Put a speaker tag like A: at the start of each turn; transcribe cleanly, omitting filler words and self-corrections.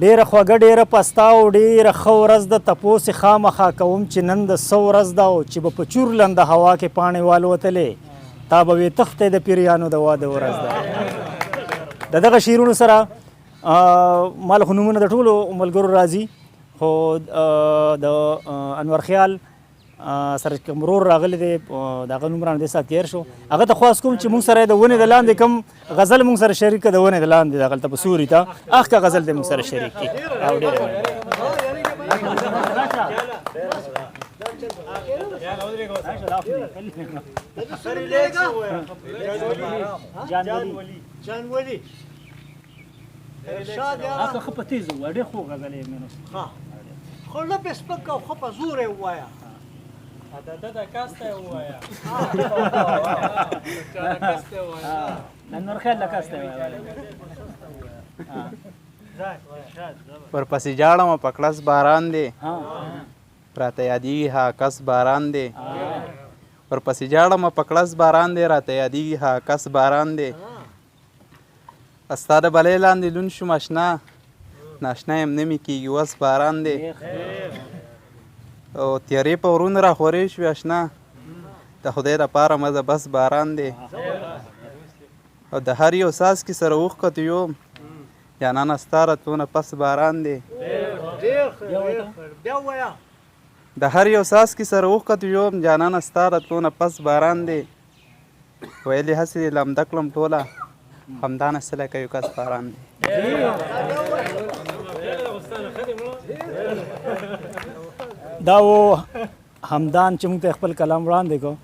A: ډېره خوږه ډېره پسته او ډېره ښه ورځ ده. تپوس یې خامخا کوم چې نن د څه ورځ ده او چې به په چور لنده هوا کې پاڼې والوتلې تا به وې تښتې د پیریانو د واده ورځ ده. د دغه شعرونو سره ما له خو نومونه د ټولو ملګرو راځي، خو د انور خیال سره کوم ورور راغلی دی د هغه نوم رانه دې سات تېر شو. هغه ته خواست کوم چې مونږ سره د ونې د لاندې کوم غزل مونږ سره شریک کړه، د ونې د لاندې دغلته په سوري ته اخ که غزل دې مونږ سره شریک کړي. او ډېر ښه په تیز ووایه، ډېر خوږ غزل یې مینو
B: خو لږ سپک او ښه په زور یې ووایه.
A: انور خیال له کاسته یې وایه.
C: ورپسې جاړم په کړس باران دی راته یادېږي ها کس باران دی. ورپسې جاړم په کړس باران دی راته یادېږي ها کس باران دی. ستا د بلۍ لاندې لون شوم اشنا ناشنا یم نه مې کېږي اوس باران دی. او تیارې په ورونه راخورې شوې اشنا د خدای دپاره مزه بس باران دی. او د هر یو څاڅکي سره اوښکتو یوم جانانه ستا راتلونه پس باران دی. د هر یو څاڅکي سره اوښکتو یوم جانانه ستا راتلونه پس باران دی. ویلې هسې دې لمده کړم ټوله همدا نسلی که یو کس باران دی.
A: دا و همدان چې موږ ته خپل کلام وړاندې کړو.